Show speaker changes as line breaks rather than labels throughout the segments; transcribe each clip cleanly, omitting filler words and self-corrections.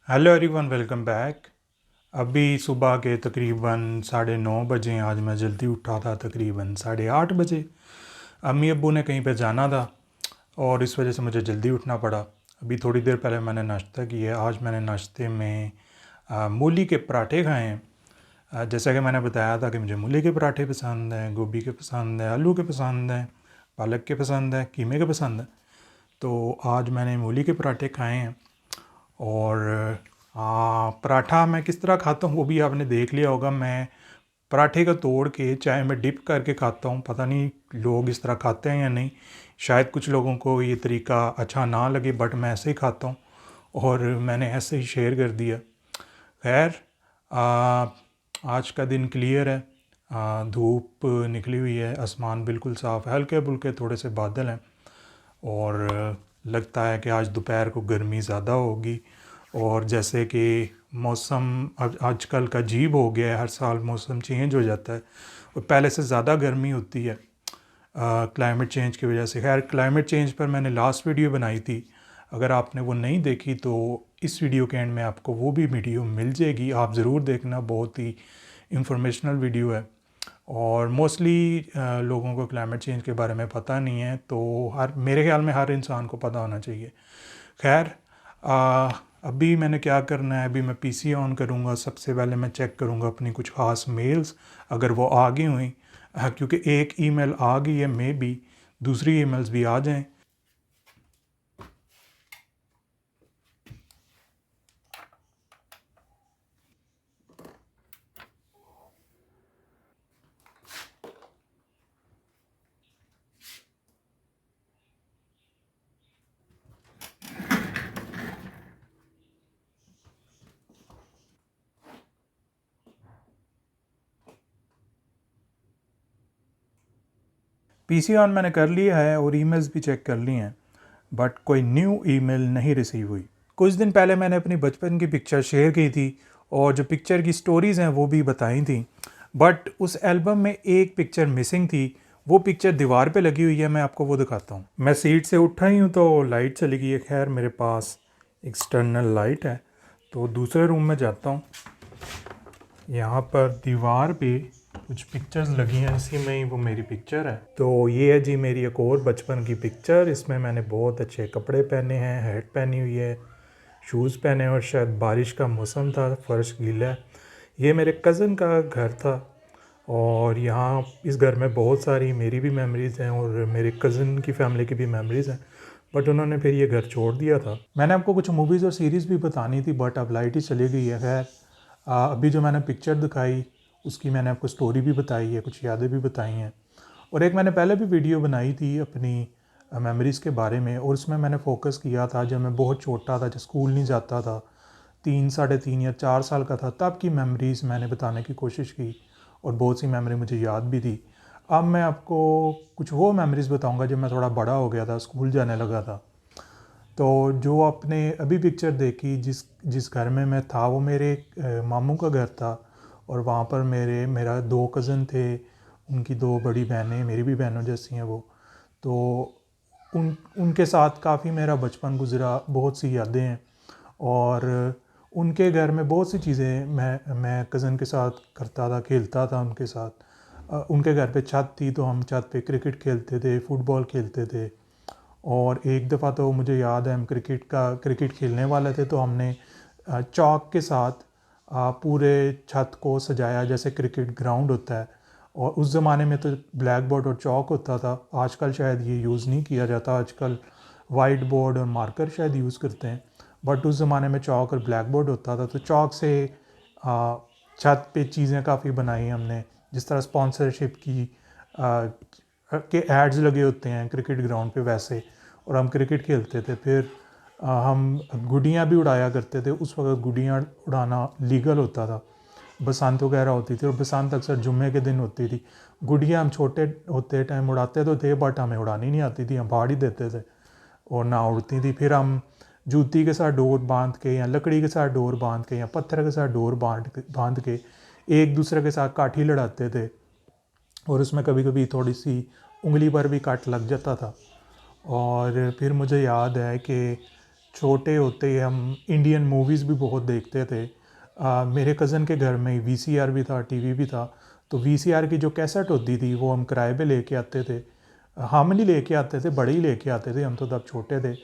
Hello everyone, welcome back. अभी सुबह के तकरीबन 9:30 बजे। आज मैं जल्दी उठा था, तकरीबन 8:30 बजे। अम्मी अब्बू ने कहीं पे जाना था और इस वजह से मुझे जल्दी उठना पड़ा। अभी थोड़ी देर पहले मैंने नाश्ता किया। आज मैंने नाश्ते में मूली के पराठे खाए हैं। जैसा कि मैंने बताया था कि मुझे मूली के पराठे पसंद हैं, गोभी के पसंद हैं, आलू के पसंद हैं, पालक के पसंद हैं, कीमे के पसंद हैं। तो आज मैंने मूली के पराठे खाए हैं। और पराठा मैं किस तरह खाता हूँ वो भी आपने देख लिया होगा। मैं पराठे को तोड़ के चाय में डिप करके खाता हूँ। पता नहीं लोग इस तरह खाते हैं या नहीं, शायद कुछ लोगों को ये तरीका अच्छा ना लगे, बट मैं ऐसे ही खाता हूँ और मैंने ऐसे ही शेयर कर दिया। खैर, आज का दिन क्लियर है। धूप निकली हुई है, आसमान बिल्कुल साफ़ है, हल्के फुल्के थोड़े से बादल हैं और लगता है कि आज दोपहर को गर्मी ज़्यादा होगी। और जैसे कि मौसम अब आजकल का अजीब हो गया है, हर साल मौसम चेंज हो जाता है और पहले से ज़्यादा गर्मी होती है क्लाइमेट चेंज की वजह से। खैर, क्लाइमेट चेंज पर मैंने लास्ट वीडियो बनाई थी, अगर आपने वो नहीं देखी तो इस वीडियो के एंड में आपको वो भी वीडियो मिल जाएगी, आप ज़रूर देखना। बहुत ही इंफॉर्मेशनल वीडियो है और मोस्टली लोगों को क्लाइमेट चेंज के बारे में पता नहीं है, तो हर मेरे ख्याल में हर इंसान को पता होना चाहिए। खैर, अभी मैंने क्या करना है, अभी मैं पीसी ऑन करूँगा। सबसे पहले मैं चेक करूँगा अपनी कुछ ख़ास मेल्स, अगर वो आ गई हुई, क्योंकि एक ईमेल आ गई है, मे बी दूसरी ईमेल्स भी आ जाएं। पीसी ऑन मैंने कर लिया है और ईमेल्स भी चेक कर ली हैं, बट कोई न्यू ईमेल नहीं रिसीव हुई। कुछ दिन पहले मैंने अपनी बचपन की पिक्चर शेयर की थी और जो पिक्चर की स्टोरीज़ हैं वो भी बताई थी, बट उस एल्बम में एक पिक्चर मिसिंग थी। वो पिक्चर दीवार पे लगी हुई है, मैं आपको वो दिखाता हूँ। मैं सीट से उठा ही हूँ तो लाइट चली गई है। खैर, मेरे पास एक्सटर्नल लाइट है तो दूसरे रूम में जाता हूँ। यहाँ पर दीवार पे कुछ पिक्चर्स लगी हैं, इसी में ही वो मेरी पिक्चर है। तो ये है जी मेरी एक और बचपन की पिक्चर। इसमें मैंने बहुत अच्छे कपड़े पहने हैं, हैट पहनी हुई है, शूज़ पहने हैं और शायद बारिश का मौसम था, फ़र्श गीला है। ये मेरे कज़न का घर था और यहाँ इस घर में बहुत सारी मेरी भी मेमोरीज़ हैं और मेरे कज़न की फैमिली की भी मेमोरीज़ हैं, बट उन्होंने फिर ये घर छोड़ दिया था। मैंने आपको कुछ मूवीज़ और सीरीज़ भी बतानी थी, बट अब लाइट ही चली गई है। खैर, अभी जो मैंने पिक्चर दिखाई उसकी मैंने आपको स्टोरी भी बताई है, कुछ यादें भी बताई हैं और एक मैंने पहले भी वीडियो बनाई थी अपनी मेमोरीज़ के बारे में और उसमें मैंने फोकस किया था जब मैं बहुत छोटा था, जब स्कूल नहीं जाता था, 3, 3.5 या 4 साल का था, तब की मेमोरीज़ मैंने बताने की कोशिश की और बहुत सी मेमोरी मुझे याद भी थी। अब मैं आपको कुछ वो मेमोरीज़ बताऊंगा जब मैं थोड़ा बड़ा हो गया था, स्कूल जाने लगा था। तो जो आपने अभी पिक्चर देखी, जिस जिस घर में मैं था, वो मेरे मामू का घर था और वहाँ पर मेरा 2 कज़न थे, उनकी 2 बड़ी बहनें, मेरी भी बहनों जैसी हैं वो। तो उनके साथ काफ़ी मेरा बचपन गुज़रा, बहुत सी यादें हैं और उनके घर में बहुत सी चीज़ें मैं कज़न के साथ करता था, खेलता था उनके साथ। उनके घर पे छत थी तो हम छत पे क्रिकेट खेलते थे, फुटबॉल खेलते थे और एक दफ़ा तो मुझे याद है हम क्रिकेट खेलने वाले थे तो हमने चॉक के साथ पूरे छत को सजाया जैसे क्रिकेट ग्राउंड होता है। और उस ज़माने में तो ब्लैक बोर्ड और चॉक होता था, आजकल शायद ये यूज़ नहीं किया जाता, आजकल वाइट बोर्ड और मार्कर शायद यूज़ करते हैं, बट उस ज़माने में चॉक और ब्लैक बोर्ड होता था। तो चॉक से छत पे चीज़ें काफ़ी बनाई हमने, जिस तरह स्पॉन्सरशिप की के एड्स लगे होते हैं क्रिकेट ग्राउंड पे वैसे, और हम क्रिकेट खेलते थे। फिर हम गुड़ियाँ भी उड़ाया करते थे। उस वक्त गुड़ियाँ उड़ाना लीगल होता था, बसंत वगैरह होती थी और बसंत अक्सर जुम्मे के दिन होती थी। गुड़ियाँ हम छोटे होते टाइम उड़ाते तो थे, बट हमें उड़ानी नहीं आती थी, हम फाड़ ही देते थे और ना उड़ती थी। फिर हम जूती के साथ डोर बांध के या लकड़ी के साथ डोर बांध के या पत्थर के साथ डोर बांध के एक दूसरे के साथ काठी लड़ाते थे और उसमें कभी कभी थोड़ी सी उंगली पर भी काट लग जाता था। और फिर मुझे याद है कि छोटे होते ही हम इंडियन मूवीज़ भी बहुत देखते थे। मेरे कज़न के घर में वीसीआर भी था, टीवी भी था। तो वीसीआर की जो कैसेट होती थी वो हम किराए पे लेके आते थे। हम नहीं लेके आते थे, बड़े ही लेके आते थे, हम तो तब छोटे थे।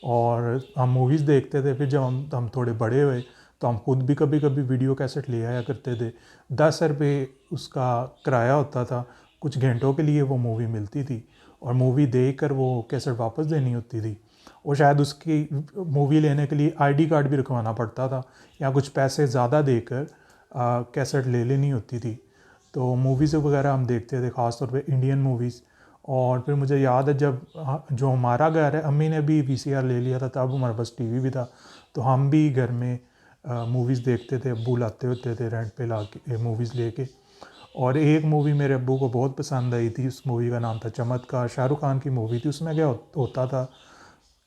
और हम मूवीज़ देखते थे। फिर जब हम थोड़े बड़े हुए तो हम खुद भी कभी कभी वीडियो कैसेट ले आया करते थे। 10 रुपये उसका किराया होता था, कुछ घंटों के लिए वो मूवी मिलती थी और मूवी देख कर वो कैसेट वापस देनी होती थी। और शायद उसकी मूवी लेने के लिए आईडी कार्ड भी रखवाना पड़ता था या कुछ पैसे ज़्यादा देकर कैसेट ले लेनी होती थी। तो मूवीज़ वगैरह हम देखते थे, ख़ास तौर पे इंडियन मूवीज़। और फिर मुझे याद है जब जो हमारा घर है, अम्मी ने भी वीसीआर ले लिया था, तब हमारे पास टीवी भी था। तो हम भी घर में मूवीज़ देखते थे, अब्बू लाते होते थे रेंट पे ला के मूवीज़ लेके। और एक मूवी मेरे अब्बू को बहुत पसंद आई थी, उस मूवी का नाम था चमत्कार, शाहरुख खान की मूवी थी। उसमें क्या होता था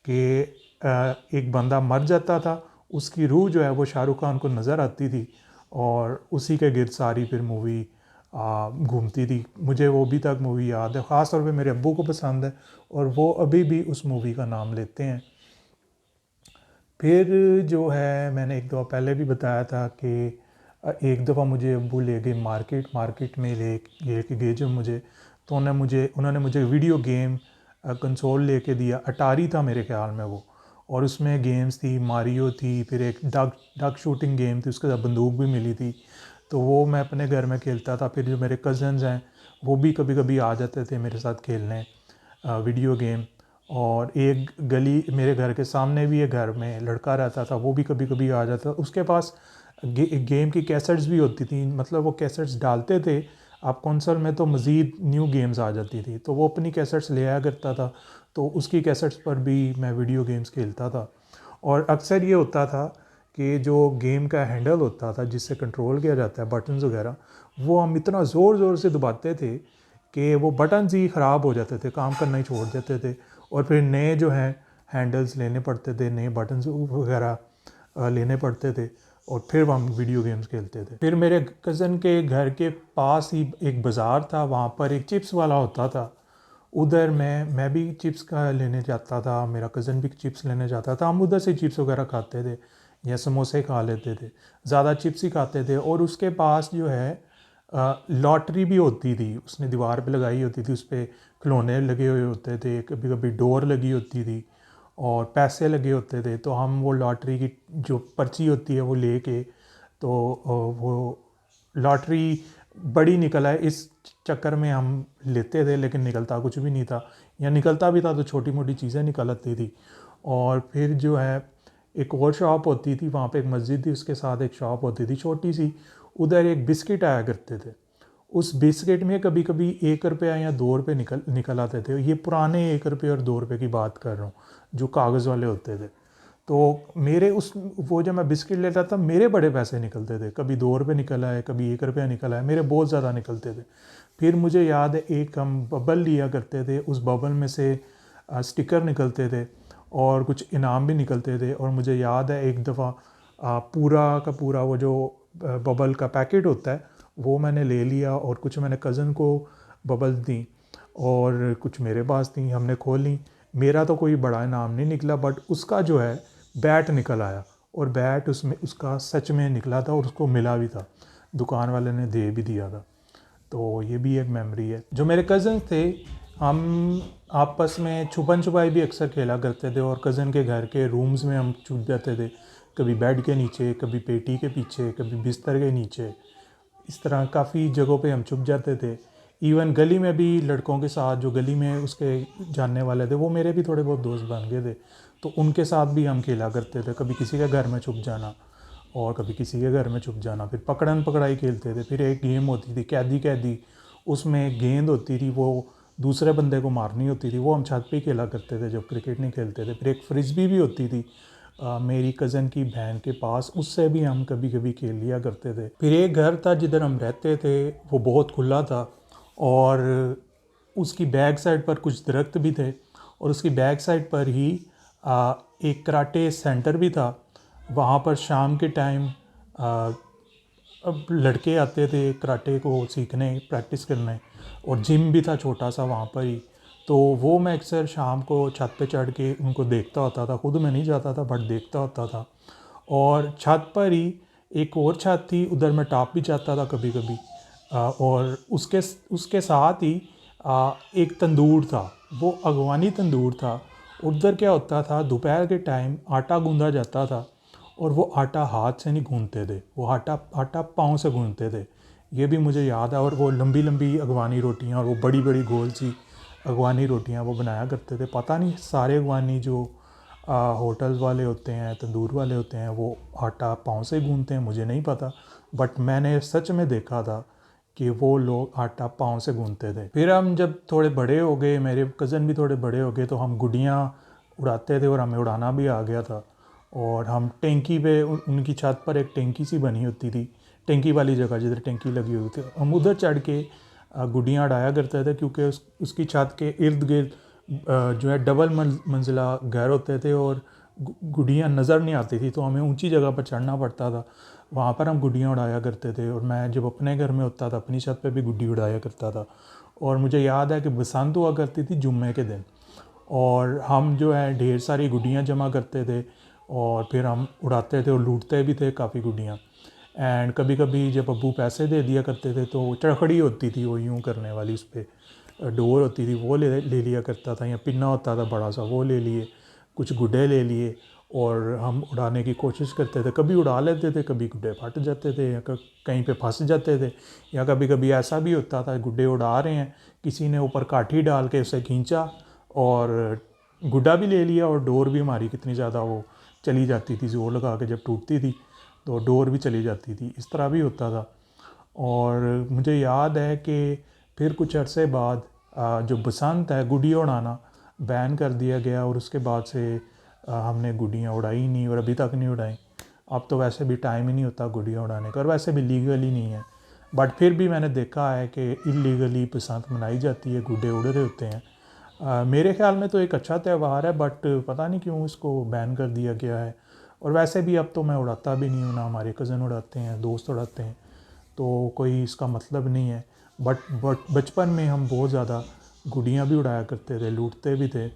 कि एक बंदा मर जाता था, उसकी रूह जो है वो शाहरुख खान को नज़र आती थी और उसी के गिर्द सारी फिर मूवी घूमती थी। मुझे वो भी तक मूवी याद है, ख़ास तौर पे मेरे अब्बू को पसंद है और वो अभी भी उस मूवी का नाम लेते हैं। फिर जो है मैंने एक दफ़ा पहले भी बताया था कि एक दफ़ा मुझे अब्बू ले गए मार्केट में ले के गए जब मुझे, तो उन्होंने मुझे वीडियो गेम कंसोल लेके दिया। अटारी था मेरे ख्याल में वो, और उसमें गेम्स थी, मारियो थी, फिर एक डक शूटिंग गेम थी, उसके साथ बंदूक भी मिली थी। तो वो मैं अपने घर में खेलता था। फिर जो मेरे कज़न्स हैं वो भी कभी कभी आ जाते थे मेरे साथ खेलने वीडियो गेम। और एक गली मेरे घर के सामने भी एक घर में लड़का रहता था, वो भी कभी कभी आ जाता था। उसके पास गेम की कैसेट्स भी होती थी, मतलब वो कैसेट्स डालते थे आप कंसोल में तो मज़ीद न्यू गेम्स आ जाती थी, तो वो अपनी कैसेट्स ले आया करता था। तो उसकी कैसेट्स पर भी मैं वीडियो गेम्स खेलता था। और अक्सर ये होता था कि जो गेम का हैंडल होता था जिससे कंट्रोल किया जाता है, बटन्स वगैरह, वो हम इतना ज़ोर ज़ोर से दबाते थे कि वो बटन्स ही ख़राब हो जाते थे, काम करना ही छोड़ देते थे। और फिर नए जो हैं हैंडल्स लेने पड़ते थे, नए बटन्स वगैरह लेने पड़ते थे और फिर हम वीडियो गेम्स खेलते थे। फिर मेरे कज़न के घर के पास ही एक बाज़ार था, वहाँ पर एक चिप्स वाला होता था। उधर मैं भी चिप्स का लेने जाता था, मेरा कज़न भी चिप्स लेने जाता था। हम उधर से चिप्स वगैरह खाते थे या समोसे खा लेते थे, ज़्यादा चिप्स ही खाते थे। और उसके पास जो है लॉटरी भी होती थी, उसने दीवार पे लगाई होती थी, उस पर खिलौने लगे हुए होते थे, कभी कभी डोर लगी होती थी और पैसे लगे होते थे। तो हम वो लॉटरी की जो पर्ची होती है वो लेके, तो वो लॉटरी बड़ी निकल आए इस चक्कर में हम लेते थे, लेकिन निकलता कुछ भी नहीं था, या निकलता भी था तो छोटी मोटी चीज़ें निकल आती थी। और फिर जो है एक और शॉप होती थी, वहाँ पे एक मस्जिद थी, उसके साथ एक शॉप होती थी छोटी सी, उधर एक बिस्किट आया करते थे। उस बिस्किट में कभी कभी 1 रुपया या 2 रुपये निकल आते थे। ये पुराने 1 रुपये और 2 रुपये की बात कर रहा हूँ, जो कागज़ वाले होते थे। तो मेरे उस वो जब मैं बिस्किट लेता था मेरे बड़े पैसे निकलते थे, कभी 2 रुपये निकल आए, कभी 1 रुपया निकल आए, मेरे बहुत ज़्यादा निकलते थे। फिर मुझे याद है एक हम बबल लिया करते थे, उस बबल में से स्टिकर निकलते थे और कुछ इनाम भी निकलते थे। और मुझे याद है एक दफ़ा पूरा का पूरा वो जो बबल का पैकेट होता है वो मैंने ले लिया और कुछ मैंने कज़न को बबल्स दी और कुछ मेरे पास थी, हमने खोली। मेरा तो कोई बड़ा इनाम नहीं निकला, बट उसका जो है बैट निकल आया, और बैट उसमें उसका सच में निकला था और उसको मिला भी था, दुकान वाले ने दे भी दिया था। तो ये भी एक मेमोरी है। जो मेरे कज़न थे, हम आपस में छुपन छुपाई भी अक्सर खेला करते थे और कज़न के घर के रूम्स में हम छुप जाते थे, कभी बेड के नीचे, कभी पेटी के पीछे, कभी बिस्तर के नीचे। इस तरह काफ़ी जगहों पे हम छुप जाते थे। इवन गली में भी लड़कों के साथ, जो गली में उसके जानने वाले थे, वो मेरे भी थोड़े बहुत दोस्त बन गए थे, तो उनके साथ भी हम खेला करते थे। कभी किसी के घर में छुप जाना और कभी किसी के घर में छुप जाना। फिर पकड़न पकड़ाई खेलते थे। फिर एक गेम होती थी कैदी कैदी, उसमें गेंद होती थी, वो दूसरे बंदे को मारनी होती थी, वो हम छत पे ही खेला करते थे जब क्रिकेट नहीं खेलते थे। फिर एक फ्रिस्बी भी होती थी मेरी कज़न की बहन के पास, उससे भी हम कभी कभी खेल लिया करते थे। फिर एक घर था जिधर हम रहते थे, वो बहुत खुला था और उसकी बैक साइड पर कुछ दरख्त भी थे और उसकी बैक साइड पर ही एक कराटे सेंटर भी था। वहाँ पर शाम के टाइम अब लड़के आते थे कराटे को सीखने, प्रैक्टिस करने, और जिम भी था छोटा सा वहाँ पर ही। तो वो मैं अक्सर शाम को छत पे चढ़ के उनको देखता होता था। खुद मैं नहीं जाता था बट देखता होता था। और छत पर ही एक और छत थी, उधर मैं टॉप भी जाता था कभी कभी। और उसके साथ ही एक तंदूर था, वो अगवानी तंदूर था। उधर क्या होता था, दोपहर के टाइम आटा गूंदा जाता था और वो आटा हाथ से नहीं गूंदते थे, वो आटा पाँव से गूंदते थे। ये भी मुझे याद है। और वो लंबी लंबी अगवानी रोटियां और वो बड़ी बड़ी गोल सी अगवानी रोटियां वो बनाया करते थे। पता नहीं सारे अगवानी जो होटल्स वाले होते हैं, तंदूर वाले होते हैं, वो आटा पाँव से गूंदते हैं, मुझे नहीं पता। बट मैंने सच में देखा था कि वो लोग आटा पाँव से गूंदते थे। फिर हम जब थोड़े बड़े हो गए, मेरे कज़न भी थोड़े बड़े हो गए, तो हम गुड़ियाँ उड़ाते थे और हमें उड़ाना भी आ गया था। और हम टेंकी पे उनकी छत पर एक टेंकी सी बनी होती थी, टेंकी वाली जगह जिधर टेंकी लगी हुई थी, हम उधर चढ़ के गुड़ियाँ उड़ाया करते थे। क्योंकि उसकी छत के इर्द गिर्द जो है डबल मंजिला घर होते थे और गुड़ियाँ नज़र नहीं आती थी, तो हमें ऊंची जगह पर चढ़ना पड़ता था। वहाँ पर हम गुड्डियाँ उड़ाया करते थे। और मैं जब अपने घर में होता था, अपनी छत पे भी गुड्डी उड़ाया करता था। और मुझे याद है कि बसंत हुआ करती थी जुम्मे के दिन, और हम जो है ढेर सारी गुड्डियाँ जमा करते थे और फिर हम उड़ाते थे और लूटते भी थे काफ़ी गुड्डियाँ। एंड कभी कभी जब अब्बू पैसे दे दिया करते थे तो चरखड़ी होती थी वो यूँ करने वाली, उस पर डोर होती थी, वो ले लिया करता था, या पिन्ना होता था बड़ा सा, वो ले लिए, कुछ गुड्डे ले लिए और हम उड़ाने की कोशिश करते थे। कभी उड़ा लेते थे, कभी गुड्डे फट जाते थे या कहीं पे फंस जाते थे। या कभी कभी ऐसा भी होता था गुड्डे उड़ा रहे हैं, किसी ने ऊपर काठी डाल के उसे खींचा और गुड्डा भी ले लिया और डोर भी हमारी कितनी ज़्यादा वो चली जाती थी, जोर लगा के जब टूटती थी तो डोर भी चली जाती थी। इस तरह भी होता था। और मुझे याद है कि फिर कुछ अरसे बाद जो बसंत है, गुड्डियाँ उड़ाना बैन कर दिया गया और उसके बाद से हमने गुड्डियाँ उड़ाई नहीं और अभी तक नहीं उड़ाई। अब तो वैसे भी टाइम ही नहीं होता गुड्डियाँ उड़ाने का, और वैसे भी लीगल ही नहीं है। बट फिर भी मैंने देखा है कि इलीगली बसंत मनाई जाती है, गुड्डे उड़ रहे होते हैं। मेरे ख्याल में तो एक अच्छा त्यौहार है, बट पता नहीं क्यों इसको बैन कर दिया गया है। और वैसे भी अब तो मैं उड़ाता भी नहीं हूँ, ना हमारे कज़न उड़ाते हैं, दोस्त उड़ाते हैं, तो कोई इसका मतलब नहीं है। बट बचपन में हम बहुत ज़्यादा गुड्डियाँ भी उड़ाया करते थे, लूटते भी थे।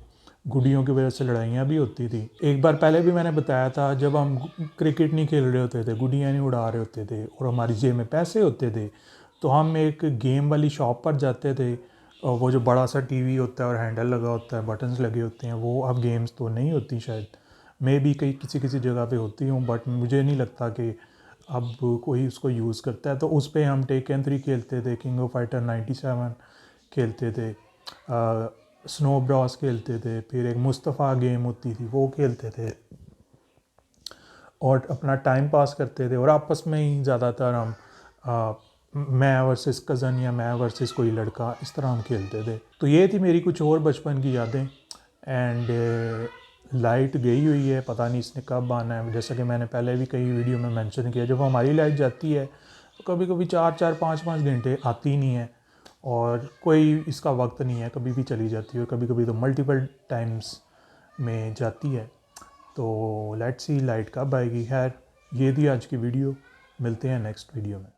गुड्डियों की वजह से लड़ाइयाँ भी होती थी। एक बार पहले भी मैंने बताया था, जब हम क्रिकेट नहीं खेल रहे होते थे, गुड्डियाँ नहीं उड़ा रहे होते थे और हमारी जेब में पैसे होते थे, तो हम एक गेम वाली शॉप पर जाते थे। और वो जो बड़ा सा टीवी होता है और हैंडल लगा होता है, बटन्स लगे होते हैं, वो अब गेम्स तो नहीं होती शायद, मे भी कहीं किसी किसी जगह पे होती हूँ, बट मुझे नहीं लगता कि अब कोई उसको यूज़ करता है। तो उस पर हम टेकन 3 खेलते थे, किंग ऑफ फाइटर 97 खेलते थे, स्नो ब्रॉस खेलते थे, फिर एक मुस्तफ़ा गेम होती थी वो खेलते थे और अपना टाइम पास करते थे। और आपस में ही ज़्यादातर हम मैं वर्सेस कज़न या मैं वर्सेस कोई लड़का, इस तरह हम खेलते थे। तो ये थी मेरी कुछ और बचपन की यादें। एंड लाइट गई हुई है, पता नहीं इसने कब आना है। जैसा कि मैंने पहले भी कई वीडियो में मेंशन किया, जब हमारी लाइट जाती है तो कभी कभी 4-4 5-5 घंटे आती नहीं है और कोई इसका वक्त नहीं है, कभी भी चली जाती है, कभी कभी तो मल्टीपल टाइम्स में जाती है। तो लेट्स सी लाइट कब आएगी। खैर, ये थी आज की वीडियो, मिलते हैं नेक्स्ट वीडियो में।